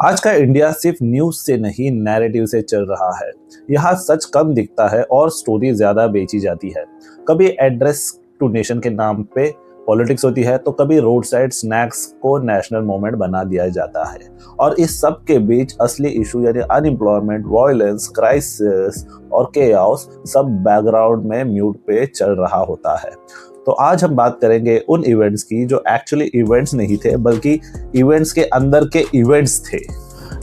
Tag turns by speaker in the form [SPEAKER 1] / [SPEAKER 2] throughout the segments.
[SPEAKER 1] आज का इंडिया सिर्फ न्यूज से नहीं नैरेटिव से चल रहा है। यहाँ सच कम दिखता है और स्टोरी ज्यादा बेची जाती है। कभी एड्रेस टू नेशन के नाम पे पॉलिटिक्स होती है तो कभी रोड साइड स्नैक्स को नेशनल मोमेंट बना दिया जाता है। और इस सब के बीच असली इशू यानी अनएम्प्लॉयमेंट, वायलेंस, क्राइसिस और केओस सब बैकग्राउंड में म्यूट पे चल रहा होता है। तो आज हम बात करेंगे उन इवेंट्स की जो एक्चुअली इवेंट्स नहीं थे बल्कि इवेंट्स के अंदर के इवेंट्स थे।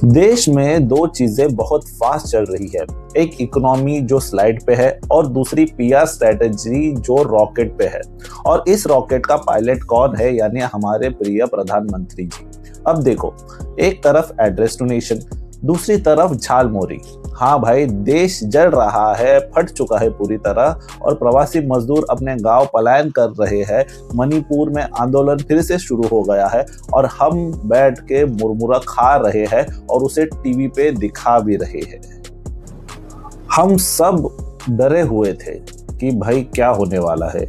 [SPEAKER 1] देश में दो चीजें बहुत फास्ट चल रही है, एक इकोनॉमी जो स्लाइड पे है और दूसरी पीआर स्ट्रेटेजी जो रॉकेट पे है। और इस रॉकेट का पायलट कौन है, यानी हमारे प्रिय प्रधानमंत्री जी। अब देखो, एक तरफ एड्रेस टू नेशन, दूसरी तरफ झालमुरी। हाँ भाई, देश जल रहा है, फट चुका है पूरी तरह और प्रवासी मजदूर अपने गांव पलायन कर रहे हैं। मणिपुर में आंदोलन फिर से शुरू हो गया है और हम बैठ के मुरमुरा खा रहे हैं और उसे टीवी पे दिखा भी रहे हैं। हम सब डरे हुए थे कि भाई क्या होने वाला है।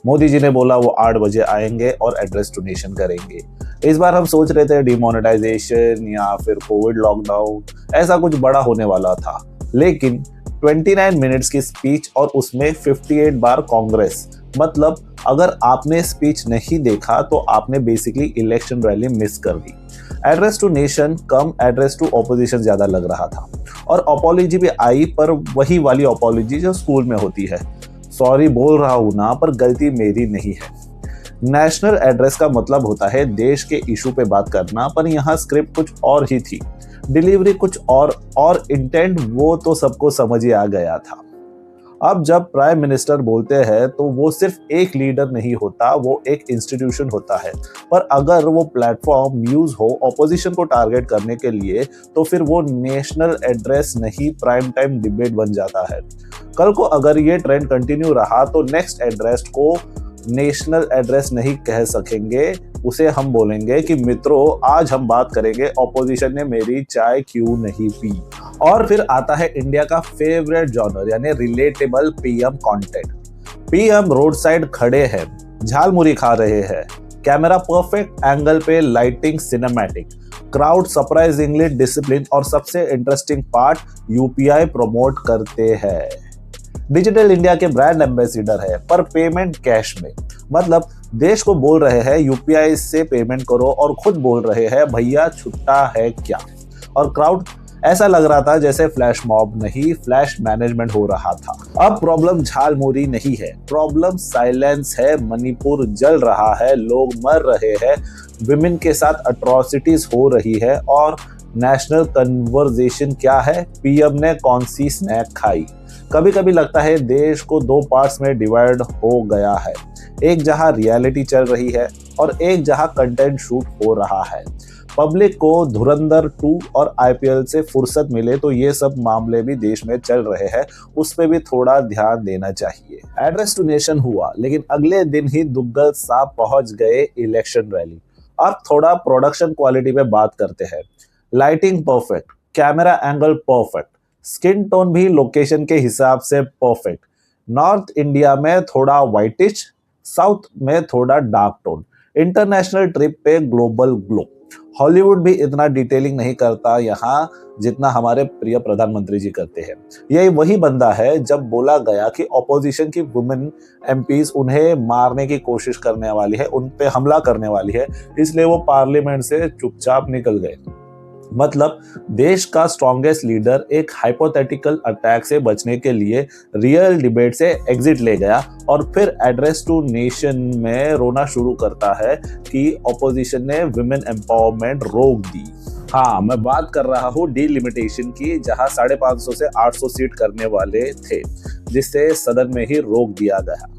[SPEAKER 1] मोदी जी ने बोला वो 8 बजे आएंगे और एड्रेस टू नेशन करेंगे। इस बार हम सोच रहे थे डिमोनेटाइजेशन या फिर कोविड लॉकडाउन, ऐसा कुछ बड़ा होने वाला था। लेकिन 29 मिनट्स की स्पीच और उसमें 58 बार कांग्रेस। मतलब अगर आपने स्पीच नहीं देखा तो आपने बेसिकली इलेक्शन रैली मिस कर दी। Address to nation cum address to opposition ज्यादा लग रहा था और अपॉलॉजी भी आई, पर वही वाली अपॉलॉजी जो स्कूल में होती है, सॉरी बोल रहा हूं ना पर गलती मेरी नहीं है। नेशनल एड्रेस का मतलब होता है देश के इशू पे बात करना, पर यहाँ स्क्रिप्ट कुछ और ही थी, डिलीवरी कुछ और इंटेंट वो तो सबको समझ ही आ गया था। अब जब प्राइम मिनिस्टर बोलते हैं तो वो सिर्फ एक लीडर नहीं होता, वो एक इंस्टीट्यूशन होता है। पर अगर वो प्लेटफॉर्म यूज हो ऑपोजिशन को टारगेट करने के लिए तो फिर वो नेशनल एड्रेस नहीं प्राइम टाइम डिबेट बन जाता है। कल को अगर ये ट्रेंड कंटिन्यू रहा तो नेक्स्ट एड्रेस को नेशनल एड्रेस नहीं कह सकेंगे, उसे हम बोलेंगे कि मित्रों आज हम बात करेंगे ऑपोजिशन ने मेरी चाय क्यों नहीं पी। और फिर आता है इंडिया का फेवरेट जॉनर यानी relatable PM content. PM road side खड़े हैं, झालमुरी खा रहे हैं, कैमरा परफेक्ट एंगल पे, lighting cinematic, crowd surprisingly discipline और सबसे इंटरेस्टिंग पार्ट यूपीआई प्रमोट करते हैं। डिजिटल इंडिया के ब्रांड एम्बेसडर है पर पेमेंट कैश में। मतलब देश को बोल रहे हैं यूपीआई से पेमेंट करो और खुद बोल रहे हैं भैया छुट्टा है क्या। और क्राउड ऐसा लग रहा था जैसे फ्लैश मॉब नहीं, फ्लैश मैनेजमेंट हो रहा था। अब प्रॉब्लम झालमुरी नहीं है, प्रॉब्लम साइलेंस है। मणिपुर जल रहा है, लोग मर रहे हैं, विमेन के साथ अट्रॉसिटीज हो रही है और नेशनल कन्वर्सेशन क्या है, पीएम ने कौन सी स्नैक खाई। कभी कभी लगता है देश को दो पार्ट्स में डिवाइड हो गया है, एक जहां रियलिटी चल रही है और एक जहां कंटेंट शूट हो रहा है। पब्लिक को धुरंधर 2 और आईपीएल से फुर्सत मिले तो ये सब मामले भी देश में चल रहे हैं, उस पर भी थोड़ा ध्यान देना चाहिए। एड्रेस टू नेशन हुआ लेकिन अगले दिन ही दुग्गल साहब पहुंच गए इलेक्शन रैली। अब थोड़ा प्रोडक्शन क्वालिटी पे बात करते हैं। Lighting perfect, camera angle perfect, skin tone भी लोकेशन के हिसाब से परफेक्ट। नॉर्थ इंडिया में थोड़ा व्हाइटिश, साउथ में थोड़ा डार्क टोन। इंटरनेशनल ट्रिप पे ग्लोबल ग्लो। हॉलीवुड भी इतना डिटेलिंग नहीं करता यहाँ जितना हमारे प्रिय प्रधानमंत्री जी करते हैं। यही वही बंदा है जब बोला गया कि ऑपोजिशन की वुमेन एमपीज उन्हें मारने की कोशिश करने वाली है, उन पे हमला करने वाली है, इसलिए वो पार्लियामेंट से चुपचाप निकल गए। मतलब देश का स्ट्रॉन्गेस्ट लीडर एक हाइपोथेटिकल अटैक से बचने के लिए रियल डिबेट से एग्जिट ले गया और फिर एड्रेस टू नेशन में रोना शुरू करता है कि ऑपोजिशन ने विमेन एम्पावरमेंट रोक दी। हाँ, मैं बात कर रहा हूँ डिलिमिटेशन की, जहाँ 550 से 800 सीट करने वाले थे, जिससे सदन में ही रोक दिया गया।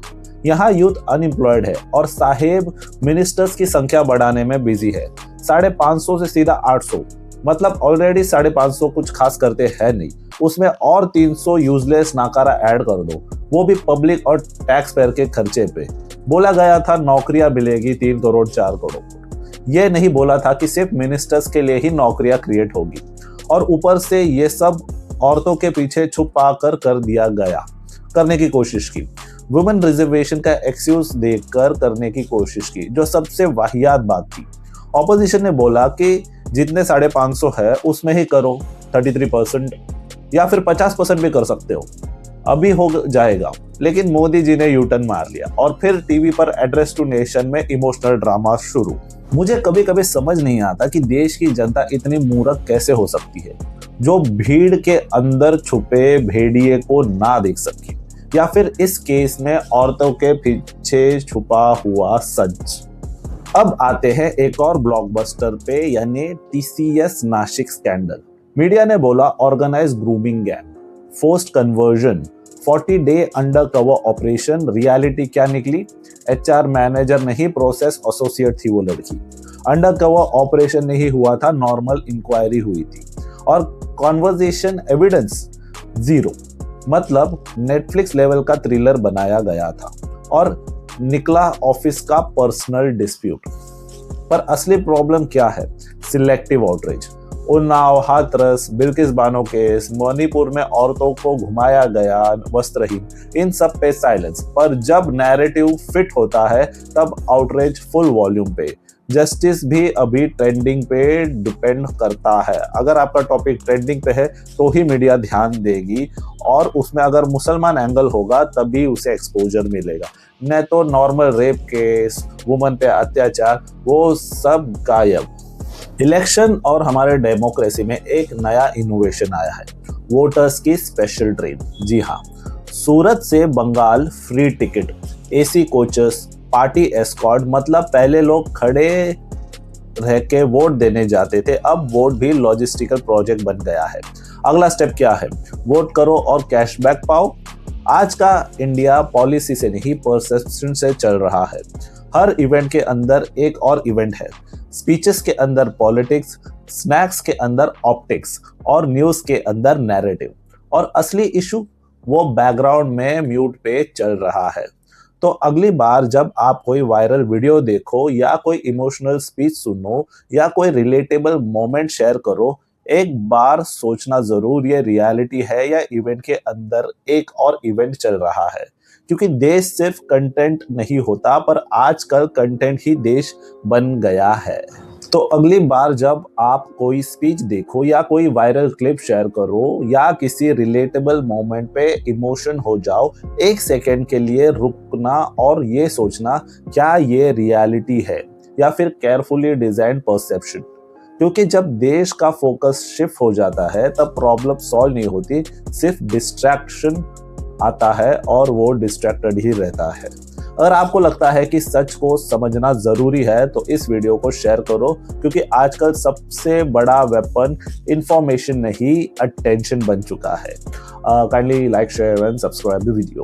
[SPEAKER 1] यहाँ यूथ अनएम्प्लॉयड है और साहेब मिनिस्टर्स की संख्या बढ़ाने में बिजी है। 550 से सीधा 800, मतलब ऑलरेडी 550 कुछ खास करते हैं नहीं, उसमें और 300 यूजलेस नाकारा ऐड कर दो, वो भी पब्लिक और टैक्स पेयर के खर्चे पे। बोला गया था नौकरियां मिलेगी 3 करोड़ 4 करोड़, ये नहीं बोला था कि सिर्फ मिनिस्टर्स के लिए ही नौकरियां क्रिएट होगी। और ऊपर से ये सब औरतों के पीछे छुपा कर दिया गया, करने की कोशिश की। वुमेन रिजर्वेशन का एक्सक्यूज देकर करने की कोशिश की, जो सबसे वाहियात बात थी। ऑपोजिशन ने बोला कि जितने 550 है उसमें ही करो 33%, या फिर 50% भी कर सकते हो, अभी हो जाएगा। लेकिन मोदी जी ने यू टर्न मार लिया और फिर टीवी पर एड्रेस टू नेशन में इमोशनल ड्रामा शुरू। मुझे कभी कभी समझ नहीं आता कि देश की जनता इतनी मूर्ख कैसे हो सकती है, जो भीड़ के अंदर छुपे भेड़िए को ना देख सकी, या फिर इस केस में औरतों के पीछे छुपा हुआ सच। अब आते हैं एक और ब्लॉकबस्टर पे, यानी टीसीएस नासिक स्कैंडल। मीडिया ने बोला organise grooming gang, forced conversion, 40 day undercover operation. Reality क्या निकली? एचआर मैनेजर नहीं, प्रोसेस एसोसिएट थी वो लड़की। अंडरकवर ऑपरेशन नहीं हुआ था, नॉर्मल इंक्वायरी हुई थी। और कॉन्वर्सेशन एविडेंस जीरो, मतलब नेटफ्लिक्स लेवल का थ्रिलर बनाया गया था और निकला ऑफिस का पर्सनल डिस्प्यूट। पर असली प्रॉब्लम क्या है? Selective outreach. Unnao, Hathras, Bilkis Bano case, Manipur में औरतों को घुमाया गया वस्त्रहीन, इन सब पे साइलेंस। पर जब नैरेटिव फिट होता है तब आउटरीच फुल वॉल्यूम पे। जस्टिस भी अभी ट्रेंडिंग पे डिपेंड करता है। अगर आपका टॉपिक ट्रेंडिंग पे है तो ही मीडिया ध्यान देगी, और उसमें अगर मुसलमान एंगल होगा तभी उसे एक्सपोजर मिलेगा, नहीं तो नॉर्मल रेप केस, वुमन पे अत्याचार, वो सब गायब। इलेक्शन और हमारे डेमोक्रेसी में एक नया इनोवेशन आया है, वोटर्स की स्पेशल ट्रेन। जी हाँ, सूरत से Bengal free ticket, AC coaches, party escort. मतलब पहले लोग खड़े रह के वोट देने जाते थे, अब वोट भी लॉजिस्टिकल प्रोजेक्ट बन गया है। अगला स्टेप क्या है? वोट करो और कैशबैक पाओ। आज का इंडिया पॉलिसी से नहीं, परसेप्शन से चल रहा है। हर इवेंट के अंदर एक और इवेंट है, स्पीचेस के अंदर पॉलिटिक्स, स्नैक्स के अंदर ऑप्टिक्स और न्यूज़ के अंदर नैरेटिव। और असली इशू वो बैकग्राउंड में म्यूट पे चल रहा है। तो अगली बार जब आप कोई वायरल वीडियो देखो या कोई इमोशनल स्पीच सुनो या कोई रिलेटेबल मोमेंट शेयर करो, एक बार सोचना जरूर ये रियलिटी है या इवेंट के अंदर एक और इवेंट चल रहा है। क्योंकि देश सिर्फ कंटेंट नहीं होता, पर आजकल कंटेंट ही देश बन गया है। तो अगली बार जब आप कोई स्पीच देखो या कोई वायरल क्लिप शेयर करो या किसी रिलेटेबल मोमेंट पे इमोशन हो जाओ, एक सेकेंड के लिए रुकना और ये सोचना, क्या ये रियलिटी है या फिर केयरफुली डिजाइन परसेप्शन। क्योंकि जब देश का फोकस शिफ्ट हो जाता है तब प्रॉब्लम सॉल्व नहीं होती, सिर्फ डिस्ट्रैक्शन आता है और वो डिस्ट्रैक्टेड ही रहता है। अगर आपको लगता है कि सच को समझना जरूरी है तो इस वीडियो को शेयर करो, क्योंकि आजकल सबसे बड़ा वेपन इंफॉर्मेशन नहीं, अटेंशन बन चुका है। Kindly like, share and subscribe the video.